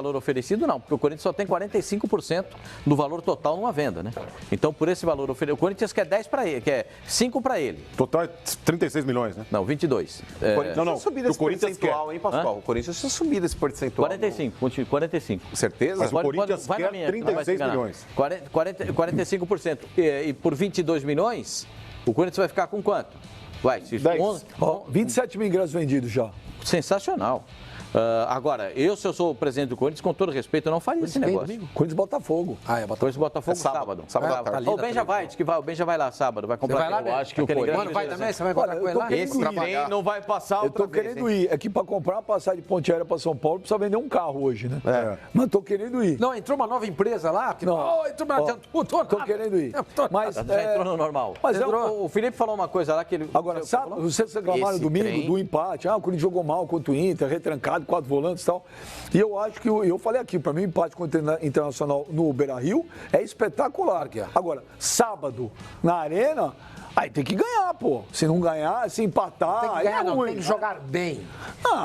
valor oferecido, não, porque o Corinthians só tem 45% do valor total numa venda, né? Então, por esse valor oferecido, o Corinthians quer 10 para ele, quer 5 para ele. Total é 36 milhões, né? Não, 22. Não, subir esse percentual, hein, Pascoal? O Corinthians tinha subido esse percentual. 45. Certeza? Mas o Corinthians quer 36 milhões. 45%. E por 22 milhões, o Corinthians vai ficar com quanto? Vai, 10. 27 mil ingressos vendidos já. Sensacional. Agora, se eu sou o presidente do Corinthians, com todo respeito, eu não faria esse negócio. Corinthians Botafogo. Corinthians Botafogo sábado. O Ben já vai, diz que vai. O Ben já vai lá sábado, vai comprar. Vai lá, eu acho que o Corinthians. Mano, vai também? Você vai comprar com ele lá? Esse trem não vai passar outra vez. Eu tô querendo ir. Aqui para comprar uma passagem de Ponte Aérea para São Paulo, precisa vender um carro hoje, né? Mas tô querendo ir. Não, entrou uma nova empresa lá. Tô querendo ir. Mas já entrou no normal. Mas o Felipe falou uma coisa lá que ele. Agora, sabe, vocês reclamaram domingo do empate. O Corinthians jogou mal contra o Inter, retrancado, 4 volantes e tal. E eu acho que, eu falei aqui, para mim, o empate contra o Internacional no Beira-Rio é espetacular. Agora, sábado, na Arena, aí tem que ganhar, pô. Se não ganhar, se empatar, tem que ganhar, é ruim. tem que jogar bem.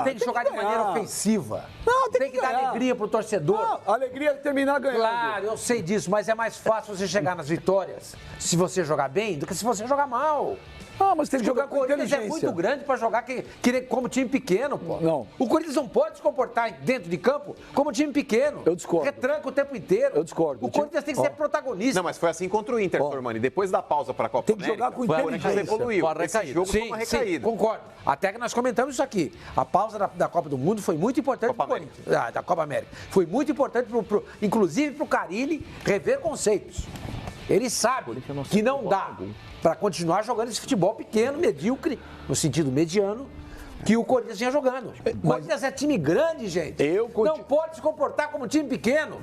Tem que jogar de ganhar. maneira ofensiva. Não, tem que dar alegria pro torcedor. Alegria é terminar ganhando. Claro, eu sei disso, mas é mais fácil você chegar nas vitórias se você jogar bem do que se você jogar mal. Mas tem que jogar com inteligência. O Corinthians é muito grande para jogar como time pequeno, pô. Não. O Corinthians não pode se comportar dentro de campo como time pequeno. Eu discordo. Retranca o tempo inteiro. Eu discordo. O Corinthians tem que ser protagonista. Não, mas foi assim contra o Inter, Sormani. Depois da pausa para a Copa tem que jogar com inteligência. Evoluiu. Esse jogo foi uma recaída. Sim, concordo. Até que nós comentamos isso aqui. A pausa da Copa do Mundo foi muito importante para o Corinthians. Da Copa América. Foi muito importante, inclusive, para o Carille rever conceitos. Ele sabe que não dá para continuar jogando esse futebol pequeno, medíocre, no sentido mediano, que o Corinthians vinha jogando. O Corinthians é time grande, gente. Não pode se comportar como time pequeno.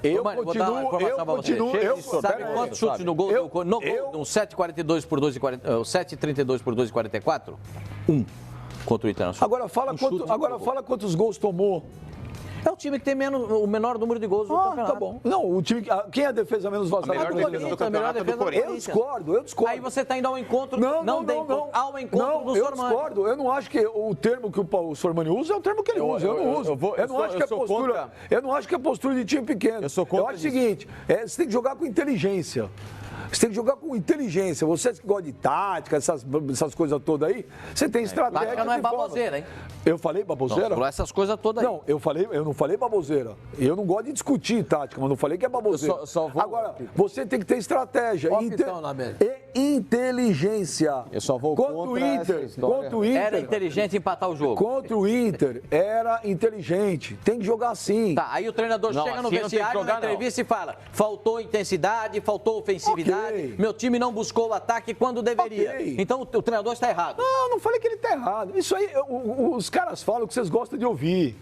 Sabe quantos chutes no gol? No 7,42 por 7,32 por 2,44? Contra o Internacional. Agora fala quantos gols tomou. É o time que tem o menor número de gols do campeonato. Tá bom. Não, o time. Quem é a defesa menos vazada? A melhor defesa do campeonato do Corinthians. Eu discordo. Aí você está indo ao encontro. Não. Ao encontro do Sormani. Eu discordo. Eu não acho que o termo que o Sormani usa é o termo que ele usa. Eu não uso. Eu não acho que é postura. Eu não acho que é postura de time pequeno. Eu acho o seguinte: você tem que jogar com inteligência. Você tem que jogar com inteligência. Vocês que gostam de tática, essas coisas todas aí, você tem estratégia. Tática não é baboseira, hein? Eu falei baboseira? Não, essas coisas todas aí. Não, eu não falei baboseira. Eu não gosto de discutir tática, mas não falei que é baboseira. Agora, você tem que ter estratégia e inteligência. Eu só vou contra o Inter. Era inteligente empatar o jogo. Contra o Inter, era inteligente. Tem que jogar assim. Tá, aí o treinador chega no vestiário, na entrevista e fala: faltou intensidade, faltou ofensividade. Meu time não buscou o ataque quando deveria. Então o treinador está errado. Não falei que ele está errado. Isso aí, os caras falam que vocês gostam de ouvir.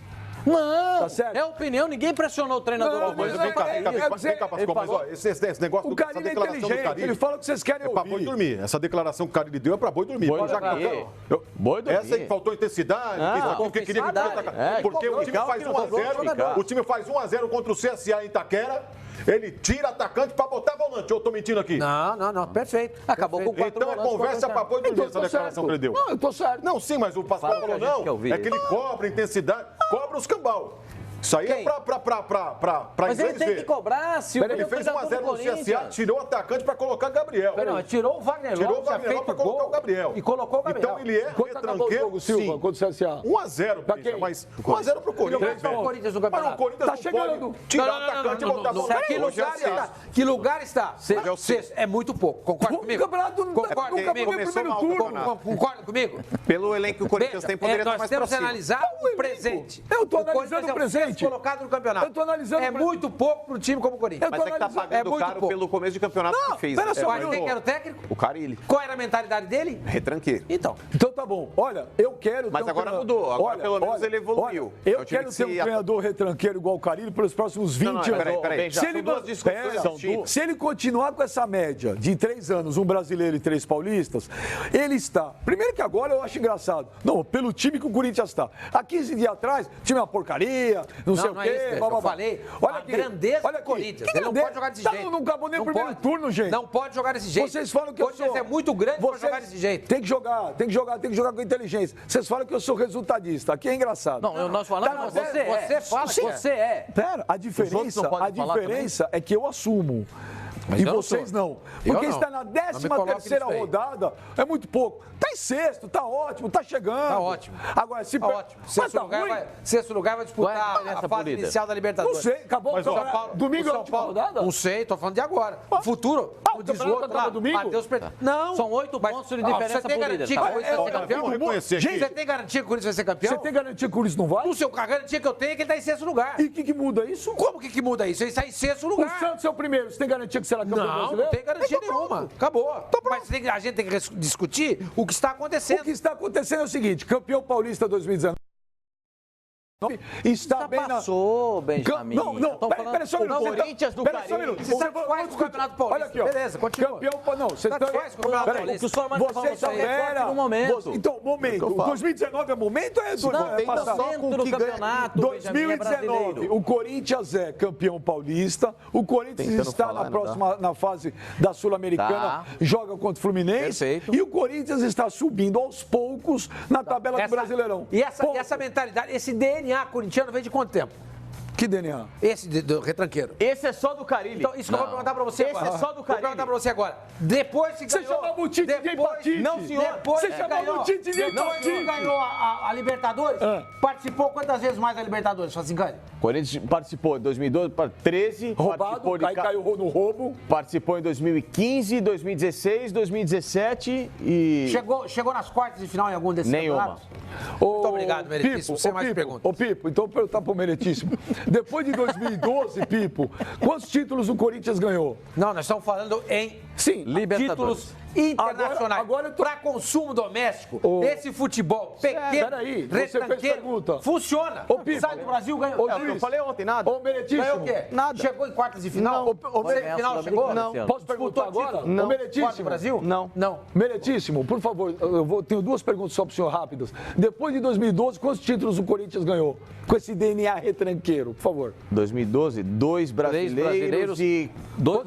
Não, tá certo? É opinião, ninguém pressionou o treinador. Vem cá, Pascoal, mas esse negócio, o Carille é inteligente, ele fala o que vocês querem ouvir. É pra boi dormir. Essa declaração que o Carille deu é pra boi dormir. Boi dormir. Essa aí faltou intensidade, porque queria porque o time faz 1-0, o time faz 1-0 contra o CSA em Itaquera. Ele tira atacante pra botar volante. Eu tô mentindo aqui. Não. Perfeito. Acabou com 4 Então é conversa pra boi dormir essa declaração que ele deu. Não, eu tô certo. Não, sim, mas o Pascoal falou não. É que ele cobra intensidade, cobra os cambal. Isso aí é pra mas ele tem que cobrar, Silvio. Ele fez 1-0 no CSA, tirou o atacante pra colocar Gabriel. Não, tirou o Wagner Lopes, pra colocar o Gabriel. E colocou o Gabriel. Então ele é retranqueiro, Silva, contra o CSA. 1-0, mas 1-0 pro Corinthians. O Corinthians no campeonato. Mas o Corinthians tá chegando. Tirar o atacante e botar volante. Que lugar está? Sexto. É muito pouco. Concorda comigo? O campeonato nunca foi no primeiro turno. Concorda comigo? Pelo elenco que o Corinthians tem, poderia estar mais pra cima. Nós temos que analisar o presente. Eu tô analisando o presente. Colocado no campeonato. Eu tô analisando. É muito pouco pro time como o Corinthians. Mas é que tá pagando caro pelo começo de campeonato que fez. Quem era o técnico? O Carille. Qual era a mentalidade dele? Retranqueiro. Então tá bom. Olha, eu quero. Mas agora mudou. Agora pelo menos ele evoluiu. Eu quero ter um treinador retranqueiro igual o Carille pelos próximos 20 anos. Peraí. Se ele continuar com essa média de 3 anos, um brasileiro e 3 paulistas, ele está. Primeiro que agora eu acho engraçado. Não, pelo time que o Corinthians está. Há 15 dias atrás, o time é uma porcaria, não sei o quê. Eu falei a grandeza do Corinthians. Ele não pode jogar desse jeito. Não acabou nem o primeiro turno, gente. Não pode jogar desse jeito. Vocês falam que o Corinthians é muito grande para jogar desse jeito. Tem que jogar com inteligência. Vocês falam que eu sou resultadista. Aqui é engraçado. Não, nós falamos que você fala que você é. Pera, a diferença é que eu assumo. Mas e vocês não. Porque está na 13ª rodada, é muito pouco. Está em sexto, está ótimo, está chegando. Está ótimo. Agora, se... Tá ótimo. Sexto lugar vai disputar a fase inicial da Libertadores. Não sei, acabou o São Paulo. Domingo é a última rodada? Não sei, estou falando de agora. O futuro, o 18 lá. Domingo? Não. São 8 pontos de diferença por líder. Você tem garantia que o Corinthians vai ser campeão? Gente, você tem garantia que o Corinthians vai ser campeão? Você tem garantia que o Corinthians não vai? O seu garantia que eu tenho é que ele está em sexto lugar. E o que muda isso? Como que muda isso? Ele está em sexto lugar. O Santos é o primeiro. Você tem garantia que será campeão brasileiro? Não tem garantia nenhuma. Acabou. Mas a gente tem que discutir o que está acontecendo. O que está acontecendo é o seguinte, campeão paulista 2019 está bem passou, Benjamin. Não, peraí só um minuto. O Corinthians do Carilli. Você sabe quais do Campeonato Paulista. Olha aqui, ó. Beleza, continua. Campeão, não, você sabe quais do Campeonato Paulista. O que o senhor mais falou é no momento. Então, momento. 2019 é momento ou é do ano passado? Do campeonato, 2019, o Corinthians é campeão paulista, o Corinthians está na fase da Sul-Americana, joga contra o Fluminense, e o Corinthians está subindo aos poucos na tabela do Brasileirão. E essa mentalidade, esse DNA corintiano vem de quanto tempo? Que DNA? Esse do retranqueiro. Esse é só do Carilli. Então, isso que eu vou perguntar pra você agora. Esse é só do Carilli. Vou perguntar pra você agora. Depois que ganhou... Você chamava o Tite de empatite. Não, senhor. Depois você chamava o Tite de empatite. Não ganhou a Libertadores? Participou quantas vezes mais da Libertadores, Fazingani? O Corinthians participou em 2012, 13. Roubado, caiu no roubo. Participou em 2015, 2016, 2017 e... Chegou nas quartas de final em algum desses campeonatos? Muito obrigado, Meritíssimo. Você mais pergunta. Ô, Pipo, então vou perguntar pro Meritíssimo. Depois de 2012, Pipo, quantos títulos o Corinthians ganhou? Não, nós estamos falando em Libertadores. Títulos internacionais. Agora para consumo doméstico, esse futebol pequeno, retranqueiro, funciona. Sai do Brasil, ganhou. Eu falei ontem, nada. Ô, Meritíssimo. Ganhou o quê? Nada. Chegou em quartas de final? Semifinal chegou? Não. Posso perguntar agora? Não. Ô, Meritíssimo. Brasil? Não. Meritíssimo, por favor, tenho duas perguntas só para o senhor rápidas. Depois de 2012, quantos títulos o Corinthians ganhou? Com esse DNA retranqueiro, por favor. 2012, 2 brasileiros e 2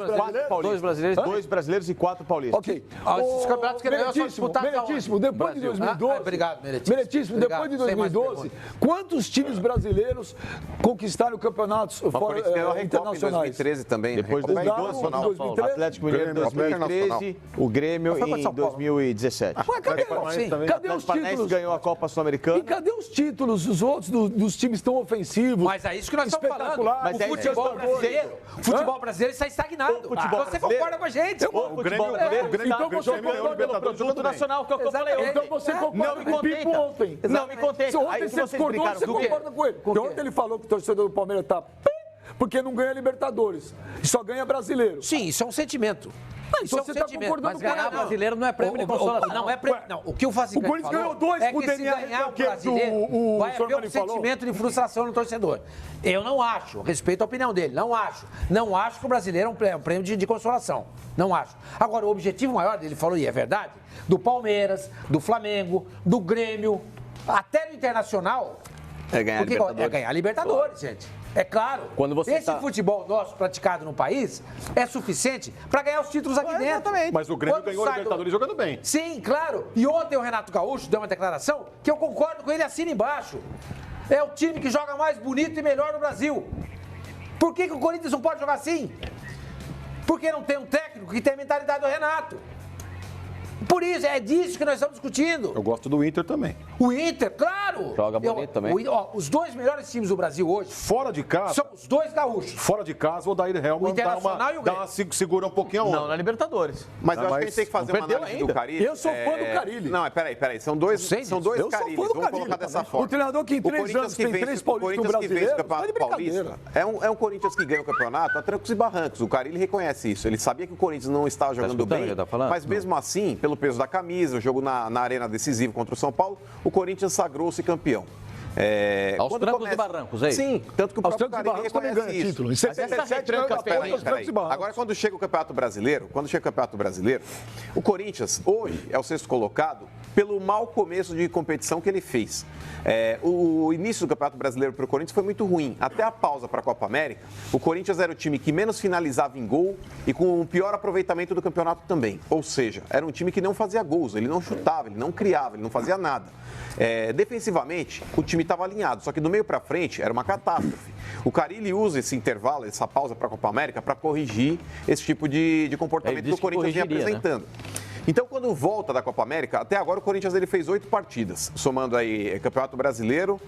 brasileiros. 2 brasileiros e 4 paulistas. Ok. Esses campeonatos que ganhou só disputados. Meritíssimo, depois de 2012... Obrigado, Meritíssimo. Meritíssimo, depois de 2012, quantos times brasileiros conquistaram campeonatos fora internacionais? Em 2013 também. Depois de 2012, Atlético Mineiro em 2013, o Grêmio em 2017. Cadê os títulos? Ganhou a Copa Sul-Americana. E cadê os títulos dos outros, dos times tão ofensivos? Mas é isso que nós estamos falando. Mas o futebol brasileiro está estagnado. Você concorda com a gente? O Grêmio então você concorda pelo produto nacional, que é o que eu falei ontem. Então você concorda com o Pipo ontem. Não me contenta. Ontem você discordou, você concorda com ele. Porque ontem ele falou que o torcedor do Palmeiras está... porque não ganha Libertadores. E só ganha brasileiro. Sim, isso é um sentimento. Então você está concordando com ele. Mas ganhar brasileiro não é prêmio de consolação. Não é prêmio. Não, o que o Fazingani falou... O Corinthians ganhou 2 com o DNA brasileiro, vai haver um sentimento de frustração no torcedor. Eu não acho, respeito a opinião dele, não acho. Não acho que o brasileiro é um prêmio de consolação. Não acho. Agora, o objetivo maior dele, falou, e é verdade, do Palmeiras, do Flamengo, do Grêmio, até no Internacional... É ganhar a Libertadores. É ganhar a Libertadores, gente. É claro. Esse futebol nosso praticado no país é suficiente para ganhar os títulos aqui dentro. Exatamente. Mas o Grêmio ganhou a Libertadores jogando bem. Sim, claro. E ontem o Renato Gaúcho deu uma declaração que eu concordo com ele, assina embaixo. É o time que joga mais bonito e melhor no Brasil. Por que o Corinthians não pode jogar assim? Porque não tem um técnico que tem a mentalidade do Renato. Por isso, é disso que nós estamos discutindo. Eu gosto do Inter também. O Inter, claro. Joga bonito também. Os 2 melhores times do Brasil hoje... Fora de casa... São os 2 gaúchos. Fora de casa, o Odair Helman segura um pouquinho a onda. Não, na Libertadores. Mas eu acho que a gente tem que fazer uma análise do Carilli. Eu sou fã do Carilli. Não, peraí. São dois Carillis. Vamos colocar dessa forma. O treinador que em 3 anos tem 3 paulistas brasileiros, tá de brincadeira. É um Corinthians que ganha o campeonato a trancos e barrancos. O Carilli reconhece isso. Ele sabia que o Corinthians não estava jogando bem, mas mesmo assim, pelo peso da camisa, o jogo na arena decisiva contra o São Paulo, o Corinthians sagrou-se campeão. Aos trancos e barrancos, é isso? Sim, tanto que o próprio Carilli reconhece isso. Título. Em 77 peraí. Agora, quando chega o Campeonato Brasileiro, o Corinthians hoje é o 6º colocado pelo mau começo de competição que ele fez. O início do Campeonato Brasileiro para o Corinthians foi muito ruim. Até a pausa para a Copa América, o Corinthians era o time que menos finalizava em gol e com o pior aproveitamento do campeonato também. Ou seja, era um time que não fazia gols, ele não chutava, ele não criava, ele não fazia nada. Defensivamente, o time estava alinhado, só que do meio para frente era uma catástrofe. O Carille usa esse intervalo, essa pausa para a Copa América, para corrigir esse tipo de comportamento que o Corinthians vinha apresentando. Então, quando volta da Copa América, até agora o Corinthians ele fez 8 partidas, somando aí Campeonato Brasileiro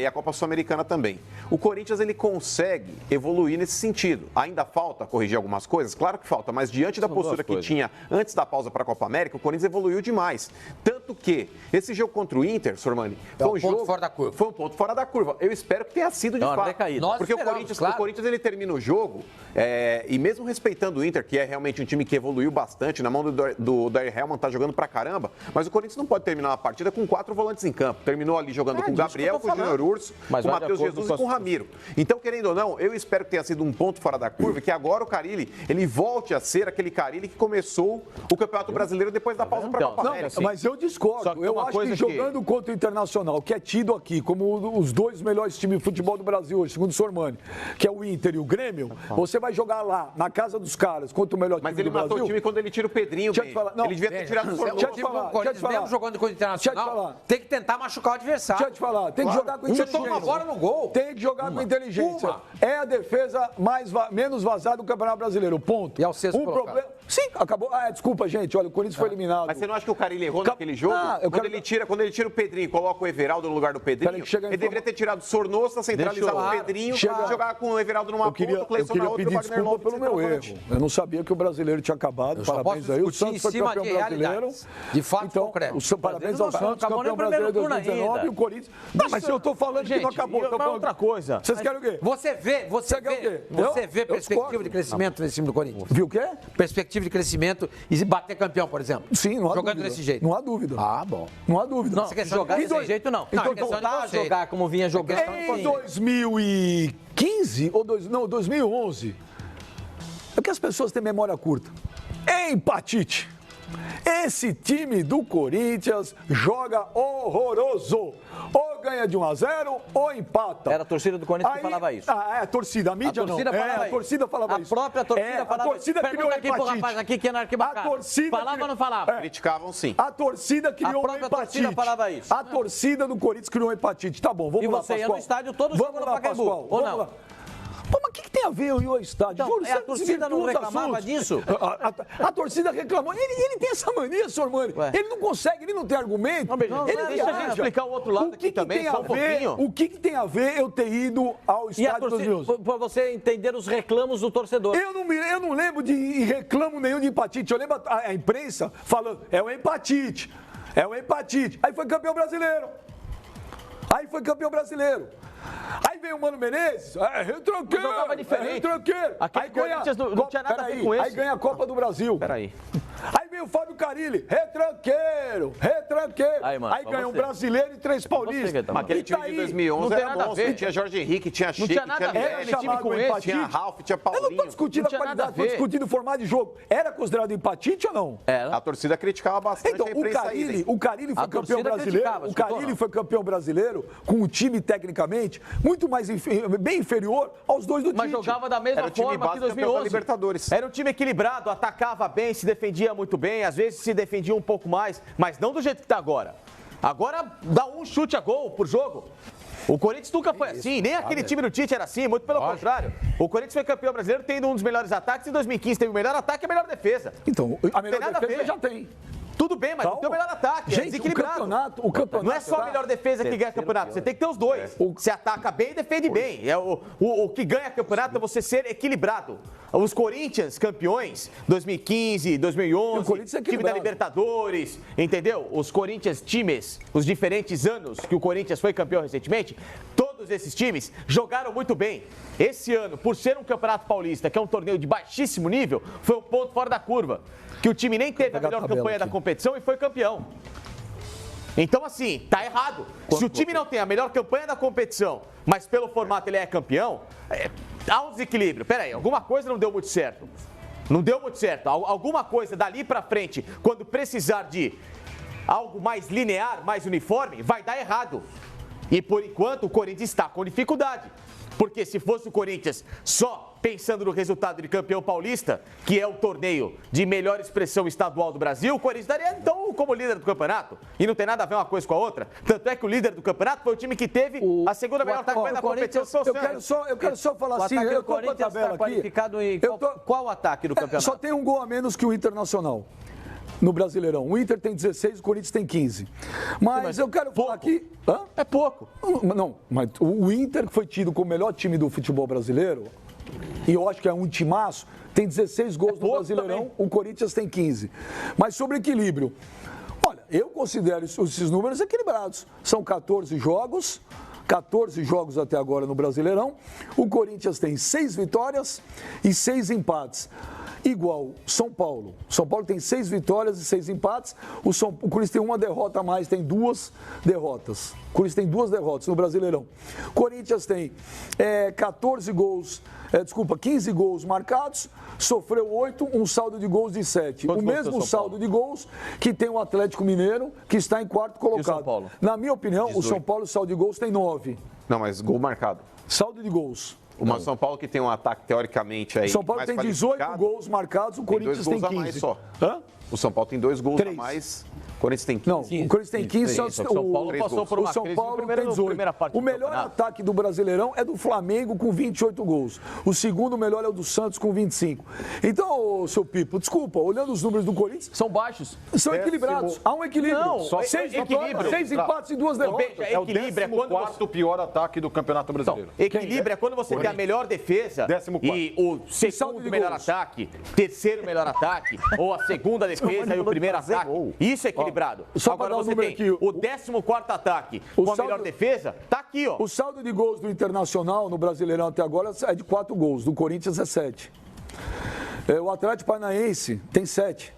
e a Copa Sul-Americana também. O Corinthians ele consegue evoluir nesse sentido. Ainda falta corrigir algumas coisas? Claro que falta, mas diante da postura que tinha antes da pausa para a Copa América, o Corinthians evoluiu demais. Tanto que esse jogo contra o Inter, Sormani, foi um ponto fora da curva. Foi um ponto fora da curva. Eu espero que tenha sido de fato. Porque o Corinthians ele termina o jogo e mesmo respeitando o Inter, que é realmente um time que evoluiu bastante, na mão do Helman tá jogando pra caramba, mas o Corinthians não pode terminar uma partida com 4 volantes em campo. Terminou ali jogando com o Gabriel, com o Júnior Urso, com o Matheus Jesus e com o Ramiro. Então, querendo ou não, eu espero que tenha sido um ponto fora da curva e que agora o Carille, ele volte a ser aquele Carille que começou o Campeonato Brasileiro depois da pausa pra Copa América. Mas eu discordo. Eu acho que jogando contra o Internacional, que é tido aqui como os 2 melhores times de futebol do Brasil hoje, segundo o Sormani, que é o Inter e o Grêmio, você vai jogar lá, na casa dos caras, contra o melhor time do Brasil. Mas ele matou o time quando ele tira o Pedrinho. Ele devia ter tirado o Corinthians, mesmo jogando com o Internacional, tem que tentar machucar o adversário. Deixa eu te falar, tem que jogar com inteligência. Chutou uma bola no gol. Tem que jogar com inteligência. É a defesa menos vazada do Campeonato Brasileiro, ponto. E é o sexto colocado. Sim, acabou. Desculpa, gente, olha, o Corinthians foi eliminado. Mas você não acha que o Carille errou naquele jogo? Quando ele tira o Pedrinho e coloca o Everaldo no lugar do Pedrinho, ele deveria ter tirado o Sornosa, centralizado o Pedrinho, jogar com o Everaldo numa ponta, o Cleison na outra e o Wagner Lopes pelo meu erro. Eu não sabia que o brasileiro tinha acabado. Parabéns aí. O Santos foi campeão brasileiro. De fato, então, parabéns ao Santos, campeão brasileiro de 2019 e o Corinthians. Não, mas eu tô falando que não acabou. Mas outra coisa. Vocês querem o quê? Você vê perspectiva de crescimento nesse time do Corinthians? Viu o quê? Perspectiva de crescimento e bater campeão, por exemplo? Sim, não há jogando dúvida. Desse jeito. Não há dúvida. Bom. Não há dúvida. Não, jogar desse jeito não. Então, voltar a jogar como vinha jogando. Em 2015 ou 2011, é que as pessoas têm memória curta. Empatite. Esse time do Corinthians joga horroroso. Ou ganha de 1-0 ou empata. Era a torcida do Corinthians que falava isso. A torcida, a mídia não. A torcida falava isso. A própria torcida falava isso. A torcida criou aqui pro rapaz aqui que é na arquibancada. Falava ou não falava? Criticavam sim. A torcida criou empatite. A própria torcida falava isso. A torcida do Corinthians criou empatite. Tá bom, vamos lá, Pascoal. E você ia no estádio todo jogo no Pacaembu, ou não? Pô, mas o que tem a ver eu ir ao estádio? Então, a torcida não reclamava disso? A torcida reclamou. Ele tem essa mania, Sormani. Ele não consegue, ele não tem argumento. Deixa a gente explicar o outro lado aqui também, só um pouquinho. O que tem a ver eu ter ido ao estádio 2011? Para você entender os reclamos do torcedor. Eu não lembro de reclamo nenhum de empatite. Eu lembro a imprensa falando, é o empatite. Aí foi campeão brasileiro. Aí vem o Mano Menezes, retranqueiro. Jogava diferente. Retranqueiro. Aquele Corinthians não tinha nada a ver com isso. Aí ganha a Copa do Brasil. Peraí. Aí vem o Fábio Carille, retranqueiro. Aí ganha um brasileiro e 3 paulistas. Mas aquele time de 2011 era monstro. Tinha Jorge Henrique, tinha Chico, tinha Miele, time com ele, tinha Ralf, tinha Paulinho. Eu não tô discutindo a qualidade, tô discutindo o formato de jogo. Era considerado empatite ou não? Era. A torcida criticava bastante. Então, o Carille foi campeão brasileiro. O Carille foi campeão brasileiro com um time tecnicamente muito mais bem inferior aos dois do Tite. Mas jogava da mesma forma que 2011. Libertadores. Era um time equilibrado, atacava bem, se defendia muito bem, às vezes se defendia um pouco mais, mas não do jeito que está agora. Agora dá um chute a gol por jogo. O Corinthians nunca foi assim, nem aquele time do Tite era assim, muito pelo contrário. O Corinthians foi campeão brasileiro, tendo um dos melhores ataques, em 2015 teve o melhor ataque e a melhor defesa. Então, a melhor defesa já tem. Tudo bem, mas não tem o melhor ataque. Gente, é desequilibrado. O campeonato não é só a melhor defesa que ganha campeonato. Você tem que ter os dois. Você ataca bem e defende bem. O que ganha campeonato é você ser equilibrado. Os Corinthians, campeões, 2015, 2011, time da Libertadores, entendeu? Os Corinthians, times, os diferentes anos que o Corinthians foi campeão recentemente, todos esses times jogaram muito bem. Esse ano, por ser um campeonato paulista, que é um torneio de baixíssimo nível, foi um ponto fora da curva. Que o time nem teve a melhor campanha da competição e foi campeão. Então, assim, tá errado. Se o time não tem a melhor campanha da competição, mas pelo formato ele é campeão, há um desequilíbrio. Peraí, alguma coisa não deu muito certo. Não deu muito certo. Alguma coisa dali pra frente, quando precisar de algo mais linear, mais uniforme, vai dar errado. E por enquanto o Corinthians está com dificuldade. Porque se fosse o Corinthians só pensando no resultado de campeão paulista, que é o torneio de melhor expressão estadual do Brasil, o Corinthians estaria então como líder do campeonato. E não tem nada a ver uma coisa com a outra. Tanto é que o líder do campeonato foi o time que teve a segunda melhor campanha da competição. Eu quero só falar assim, eu tô com a tabela aqui. Qual o ataque do campeonato? Só tem um gol a menos que o Internacional. No Brasileirão. O Inter tem 16, o Corinthians tem 15. Mas eu quero falar aqui... Hã? É pouco. Não, mas o Inter, que foi tido como o melhor time do futebol brasileiro, e eu acho que é um timaço, tem 16 gols no Brasileirão, também. O Corinthians tem 15. Mas sobre equilíbrio, olha, eu considero esses números equilibrados. São 14 jogos até agora no Brasileirão. O Corinthians tem 6 vitórias e 6 empates. Igual São Paulo. São Paulo tem 6 vitórias e 6 empates. O Corinthians tem uma derrota a mais, tem 2 derrotas. O Corinthians tem 2 derrotas no Brasileirão. Corinthians tem 15 gols marcados, sofreu 8, um saldo de gols de 7. O mesmo saldo de gols que tem o Atlético Mineiro, que está em 4º colocado. E o São Paulo? Na minha opinião, 18. O São Paulo, o saldo de gols tem 9. Não, mas gol marcado. Saldo de gols. O São Paulo que tem um ataque teoricamente aí. O São Paulo tem 18 gols marcados, o Corinthians tem 15. Tem 2 gols a mais só. Hã? O São Paulo tem 2 gols 3. a mais. O Corinthians tem 15. Não, o Corinthians tem 15, o São Paulo passou por uma São crise Paulo tem 18. O melhor ataque do Brasileirão é do Flamengo com 28 gols. O segundo melhor é o do Santos com 25. Então, seu Pipo, desculpa, olhando os números do Corinthians... São baixos. São equilibrados. Há um equilíbrio. Não, só 6 equilíbrio. 6 empates e 2 derrotas. É o 14º pior ataque do Campeonato Brasileiro. Então, equilíbrio é quando você tem a melhor defesa e o segundo melhor ataque, terceiro melhor ataque, ou a segunda defesa e o primeiro ataque. Isso é equilibrado. Agora você tem o 14º ataque com a melhor defesa, tá aqui, ó. O saldo de gols do Internacional no Brasileirão até agora é de 4 gols, do Corinthians é 7. O Atlético Paranaense tem 7.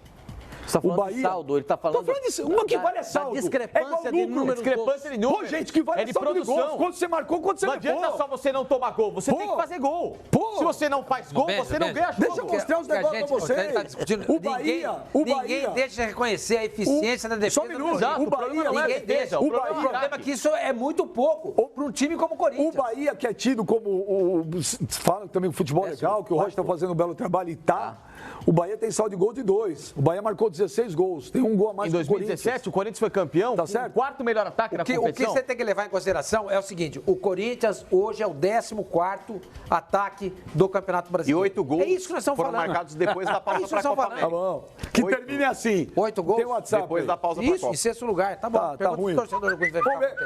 Você tá falando o Bahia... de saldo, ele tá falando... Uma que vale é saldo. Discrepância de números. Discrepância de números. Pô, gente, que vale de saldo produção. de gols. Quando você marcou, quando você não adianta só você não tomar gol, você tem que fazer gol. Se você não faz gol, você não ganha jogo. Deixa eu mostrar os negócios pra você. Tá discutindo. O Bahia... Ninguém deixa de reconhecer a eficiência da defesa. Só um minuto. O Bahia não é defesa. O problema é que isso é muito pouco para um time como o Corinthians. O Bahia, que é tido como... Fala também o futebol legal, que o Rocha está fazendo um belo trabalho e tá... O Bahia tem saldo de gol de 2. O Bahia marcou 16 gols. Tem um gol a mais que o Corinthians. Em 2017, o Corinthians foi campeão tá certo? O 4º melhor ataque da competição. O que você tem que levar em consideração é o seguinte, o Corinthians hoje é o 14º ataque do Campeonato Brasileiro. E 8 gols é isso que nós estamos foram falando. marcados depois da pausa para a Copa América. Tá bom. Que termine assim. 8 gols? Tem WhatsApp. Depois da pausa para a Copa. Isso, em 6º lugar. Tá bom. Tá ruim.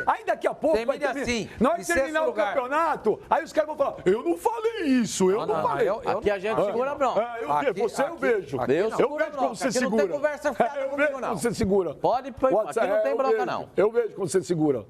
Aí daqui a pouco termine assim. Nós terminar o campeonato, aí os caras vão falar, eu não falei isso, eu não falei. Aqui a gente segura não. Você eu vejo. Eu vejo como você segura. Não tem conversa fiada comigo, não. Você segura. Pode, aqui não tem bronca, não. Eu vejo como você segura.